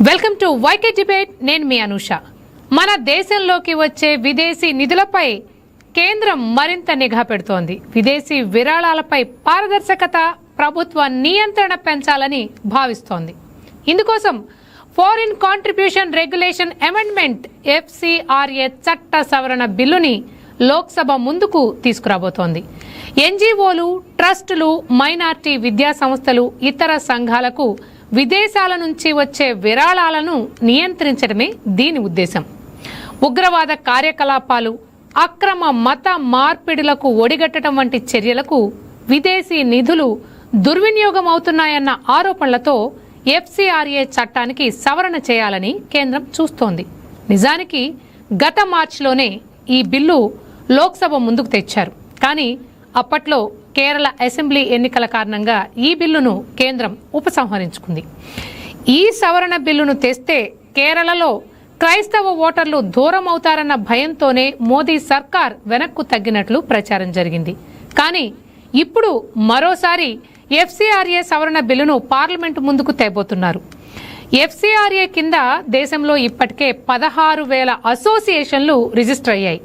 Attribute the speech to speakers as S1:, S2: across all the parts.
S1: Welcome to YK debate. నేను మీ అనుష. మన దేశంలోకి వచ్చే విదేశీ నిధులపై కేంద్రం మరింత నిఘా పెడుతోంది. విదేశీ విరాళాలపై పారదర్శకత, ప్రభుత్వ నియంత్రణ పెంచాలని భావిస్తోంది. ఇందుకోసం foreign contribution regulation amendment FCRA చట్ట సవరణ బిల్లుని లోక్సభ ముందుకు తీసుకురాబోతోంది. ఎన్జీఓలు, ట్రస్టులు, మైనార్టీ విద్యా సంస్థలు, ఇతర సంఘాలకు విదేశాల నుంచి వచ్చే విరాళాలను నియంత్రించడమే దీని ఉద్దేశం. ఉగ్రవాద కార్యకలాపాలు, అక్రమ మత మార్పిడులకు ఒడిగట్టడం వంటి చర్యలకు విదేశీ నిధులు దుర్వినియోగం అవుతున్నాయన్న ఆరోపణలతో FCRA చట్టానికి సవరణ చేయాలని కేంద్రం చూస్తోంది. నిజానికి గత మార్చిలోనే ఈ బిల్లు లోక్సభ ముందుకు తెచ్చారు. కానీ అప్పట్లో కేరళ అసెంబ్లీ ఎన్నికల కారణంగా ఈ బిల్లును కేంద్రం ఉపసంహరించుకుంది. ఈ సవరణ బిల్లును తెస్తే కేరళలో క్రైస్తవ ఓటర్లు దూరం అవుతారన్న భయంతోనే మోదీ సర్కార్ వెనక్కు తగ్గినట్లు ప్రచారం జరిగింది. కానీ ఇప్పుడు మరోసారి FCRA సవరణ బిల్లును పార్లమెంటు ముందుకు తేబోతున్నారు. FCRA కింద దేశంలో ఇప్పటికే 16,000 అసోసియేషన్లు రిజిస్టర్ అయ్యాయి.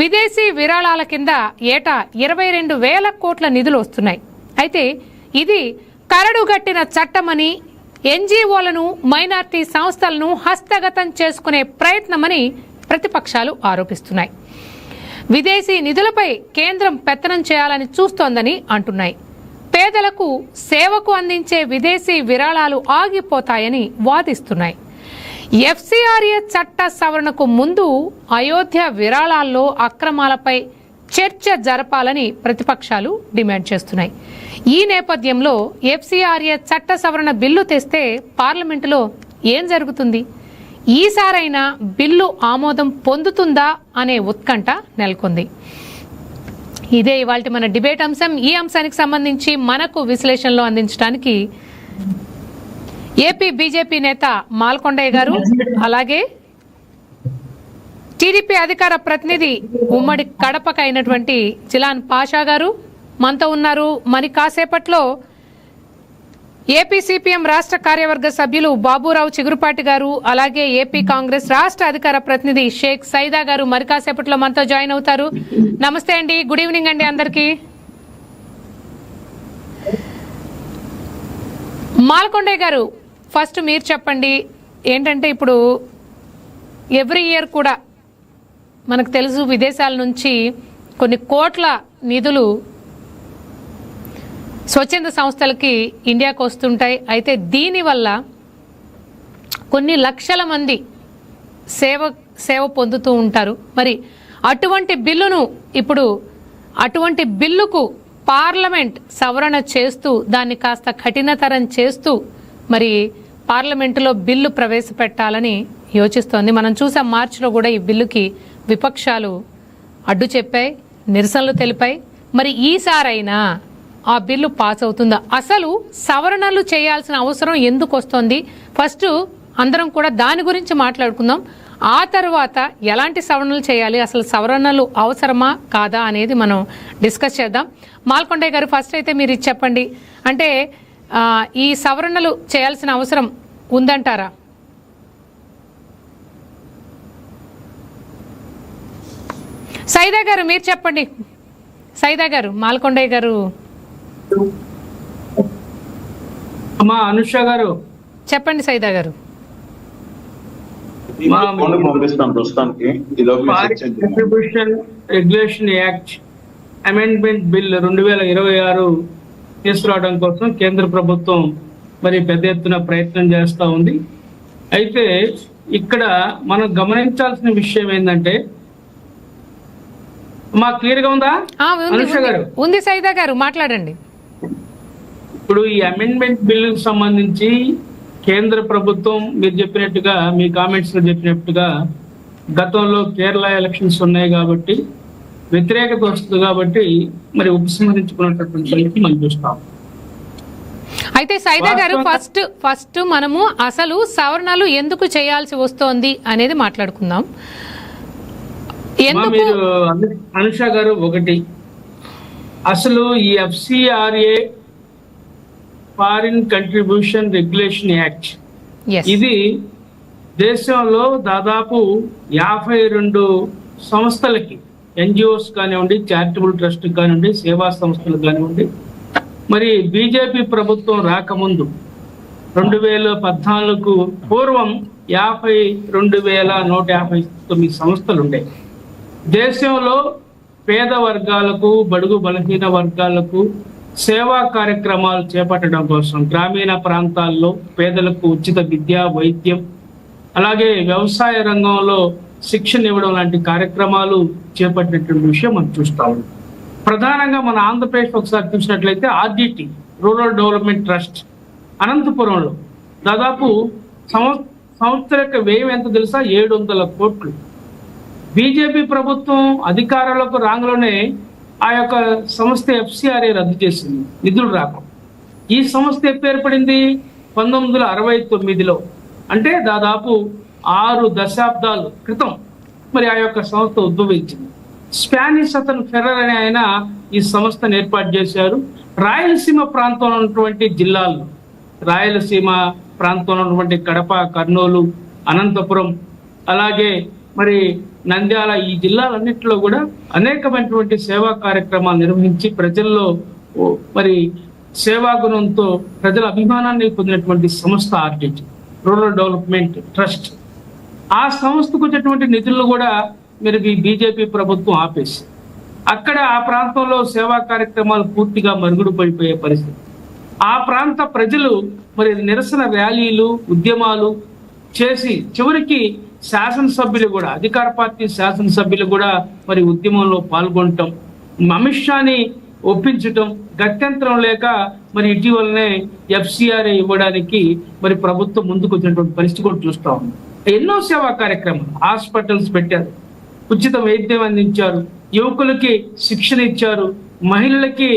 S1: విదేశీ విరాళాల కింద ఏటా 22,000 కోట్ల నిధులు వస్తున్నాయి. అయితే ఇది కరడుగట్టిన చట్టమని, ఎన్జీఓలను, మైనార్టీ సంస్థలను హస్తగతం చేసుకునే ప్రయత్నమని ప్రతిపక్షాలు ఆరోపిస్తున్నాయి. విదేశీ నిధులపై కేంద్రం పెత్తనం చేయాలని చూస్తోందని అంటున్నాయి. పేదలకు సేవకు అందించే విదేశీ విరాళాలు ఆగిపోతాయని వాదిస్తున్నాయి. FCRA చట్ట సవరణకు ముందు అయోధ్య విరాళాల్లో అక్రమాలపై చర్చ జరపాలని ప్రతిపక్షాలు డిమాండ్ చేస్తున్నాయి. ఈ నేపథ్యంలో FCRA చట్ట సవరణ బిల్లు తెస్తే పార్లమెంటులో ఏం జరుగుతుంది? ఈసారైనా బిల్లు ఆమోదం పొందుతుందా అనే ఉత్కంఠ నెలకొంది. ఇదే ఇవాల్టి మన డిబేట్ అంశం. ఈ అంశానికి సంబంధించి మనకు విశ్లేషణలో అందించడానికి ఏపీ బీజేపీ నేత మాల్కొండయ్య గారు, అలాగే టీడీపీ అధికార ప్రతినిధి ఉమ్మడి కడపకు అయినటువంటి జిలాన్ పాషా గారు మనతో ఉన్నారు. మరి కాసేపట్లో ఏపీ CPM రాష్ట్ర కార్యవర్గ సభ్యులు బాబురావు చిగురుపాటి గారు, అలాగే ఏపీ కాంగ్రెస్ రాష్ట్ర అధికార ప్రతినిధి షేక్ సైదా గారు మరి కాసేపట్లో మనతో జాయిన్ అవుతారు. నమస్తే అండి, గుడ్ ఈవినింగ్ అండి అందరికీ. మాల్కొండయ్య గారు, ఫస్ట్ మీరు చెప్పండి, ఏంటంటే ఇప్పుడు ఎవ్రీ ఇయర్ కూడా మనకు తెలుసు విదేశాల నుంచి కొన్ని కోట్ల నిధులు స్వచ్ఛంద సంస్థలకి ఇండియాకు వస్తుంటాయి. అయితే దీనివల్ల కొన్ని లక్షల మంది సేవ పొందుతూ ఉంటారు. మరి అటువంటి బిల్లుకు పార్లమెంట్ సవరణ చేస్తూ దాన్ని కాస్త కఠినతరం చేస్తూ మరి పార్లమెంటులో బిల్లు ప్రవేశపెట్టాలని యోచిస్తోంది. మనం చూసాం మార్చిలో కూడా ఈ బిల్లుకి విపక్షాలు అడ్డు చెప్పాయి, నిరసనలు తెలిపాయి. మరి ఈసారైనా ఆ బిల్లు పాస్ అవుతుందా? అసలు సవరణలు చేయాల్సిన అవసరం ఎందుకు వస్తోంది? ఫస్ట్ అందరం కూడా దాని గురించి మాట్లాడుకుందాం. ఆ తర్వాత ఎలాంటి సవరణలు చేయాలి, అసలు సవరణలు అవసరమా కాదా అనేది మనం డిస్కస్ చేద్దాం. మాల్కొండయ్య గారు, ఫస్ట్ అయితే మీరు ఇది చెప్పండి, అంటే ఈ సవరణలు చేయాల్సిన అవసరం ఉందంటారా? సైదా గారు మీరు చెప్పండి. సైదా గారు, మాల్కొండయ్య గారు.
S2: అనుష గారు
S1: చెప్పండి. సైదా గారు,
S2: contribution regulation act amendment bill 2026 తీసుకురావడం కోసం కేంద్ర ప్రభుత్వం మరి పెద్ద ఎత్తున ప్రయత్నం చేస్తూ ఉంది. అయితే ఇక్కడ మనం గమనించాల్సిన విషయం ఏంటంటే, మా క్లియర్ గా ఉందా అనుష గారు?
S1: ఉంది సైదా గారు, మాట్లాడండి.
S2: ఇప్పుడు ఈ అమెండ్మెంట్ బిల్లుకు సంబంధించి కేంద్ర ప్రభుత్వం మీరు చెప్పినట్టుగా, మీ కామెంట్స్ లో చెప్పినట్టుగా, గతంలో కేరళ ఎలక్షన్స్ ఉన్నాయి కాబట్టి వ్యతిరేకత వస్తుంది కాబట్టి మరి ఉపసంహరించుకున్నటువంటి మనం చూస్తాం.
S1: అయితే సైదా గారు, ఫస్ట్ మనము అసలు సవరణలు ఎందుకు చేయాల్సి వస్తోంది అనేది మాట్లాడుకుందాం.
S2: మీరు అనుష గారు, ఒకటి అసలు ఈ FCRA foreign contribution regulation act ఇది దేశంలో దాదాపు 52 సంస్థలకి, ఎన్జిఓస్ కానివ్వండి, చారిటబుల్ ట్రస్ట్ కానివ్వండి, సేవా సంస్థలు కానివ్వండి, మరి బీజేపీ ప్రభుత్వం రాకముందు 2014 పూర్వం 52,159 సంస్థలు ఉండేవి. దేశంలో పేద వర్గాలకు, బడుగు బలహీన వర్గాలకు సేవా కార్యక్రమాలు చేపట్టడం కోసం గ్రామీణ ప్రాంతాల్లో పేదలకు ఉచిత విద్య, వైద్యం, అలాగే వ్యవసాయ రంగంలో శిక్షణ ఇవ్వడం లాంటి కార్యక్రమాలు చేపట్టినటువంటి విషయం మనం చూస్తాము. ప్రధానంగా మన ఆంధ్రప్రదేశ్ ఒకసారి చూసినట్లయితే ఆర్డిటి, రూరల్ డెవలప్మెంట్ ట్రస్ట్, అనంతపురంలో దాదాపు సంవత్సర వ్యయం ఎంత తెలుసా? 700 కోట్లు. బీజేపీ ప్రభుత్వం అధికారంలోకి రాంగలోనే ఆ యొక్క సంస్థ FCRA రద్దు చేసింది, నిధులు రాకుండా. ఈ సంస్థ ఎప్పుడు ఏర్పడింది? 1969లో, అంటే దాదాపు 6 దశాబ్దాల క్రితం మరి ఆ యొక్క సంస్థ ఉద్భవించింది. స్పానిష్ అతను ఫెర్రర్ అనే ఆయన ఈ సంస్థను ఏర్పాటు చేశారు. రాయలసీమ ప్రాంతంలో ఉన్నటువంటి జిల్లాల్లో, రాయలసీమ ప్రాంతంలో ఉన్నటువంటి కడప, కర్నూలు, అనంతపురం, అలాగే మరి నంద్యాల, ఈ జిల్లాలన్నింటిలో కూడా అనేకమైనటువంటి సేవా కార్యక్రమాలు నిర్వహించి ప్రజల్లో మరి సేవా గుణంతో ప్రజల అభిమానాన్ని పొందినటువంటి సంస్థ ఆర్డిటి, రూరల్ డెవలప్మెంట్ ట్రస్ట్. ఆ సంస్థకు వచ్చేటువంటి నిధులను కూడా మరి బీజేపీ ప్రభుత్వం ఆపేసి అక్కడ ఆ ప్రాంతంలో సేవా కార్యక్రమాలు పూర్తిగా మరుగుడు పడిపోయే పరిస్థితి. ఆ ప్రాంత ప్రజలు మరి నిరసన ర్యాలీలు, ఉద్యమాలు చేసి చివరికి శాసనసభ్యులు కూడా, అధికార పార్టీ శాసనసభ్యులు కూడా మరి ఉద్యమంలో పాల్గొనటం, అమిత్ షాని ఒప్పించటం, గత్యంతరం లేక మరి ఇటీవలనే FCRA ఇవ్వడానికి మరి ప్రభుత్వం ముందుకు వచ్చినటువంటి పరిస్థితి కూడా చూస్తా ఉంది. ఎన్నో సేవా కార్యక్రమాలు, హాస్పిటల్స్ పెట్టారు, ఉచిత వైద్యం అందించారు, యువకులకి శిక్షణ ఇచ్చారు, మహిళలకి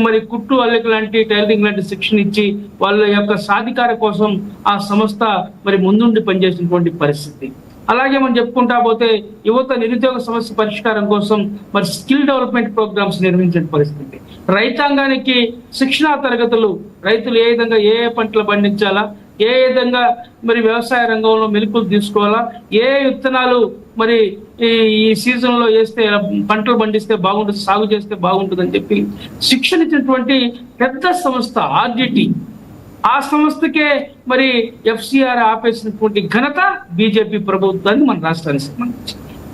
S2: మరి కుట్టు, అల్లిక లాంటి, టైలరింగ్ లాంటి శిక్షణ ఇచ్చి వాళ్ళ యొక్క సాధికార కోసం ఆ సంస్థ మరి ముందుండి పనిచేసినటువంటి పరిస్థితి. అలాగే మనం చెప్పుకుంటా పోతే యువత నిరుద్యోగ సమస్య పరిష్కారం కోసం మరి స్కిల్ డెవలప్మెంట్ ప్రోగ్రామ్స్ నిర్వహించిన పరిస్థితి. రైతాంగానికి శిక్షణా తరగతులు, రైతులు ఏ విధంగా ఏ పంటలు పండించాలా, ఏ విధంగా మరి వ్యవసాయ రంగంలో మెలకువలు తీసుకోవాలా, ఏ విత్తనాలు మరి ఈ సీజన్ లో వేస్తే పంటలు పండిస్తే బాగుంటుంది, సాగు చేస్తే బాగుంటుంది అని చెప్పి శిక్షణ ఇచ్చినటువంటి పెద్ద సంస్థ ఆర్డిటి. ఆ సంస్థకే మరి FCRA ఆపేసినటువంటి ఘనత బీజేపీ ప్రభుత్వానికి మన రాష్ట్రానికి సంబంధించి.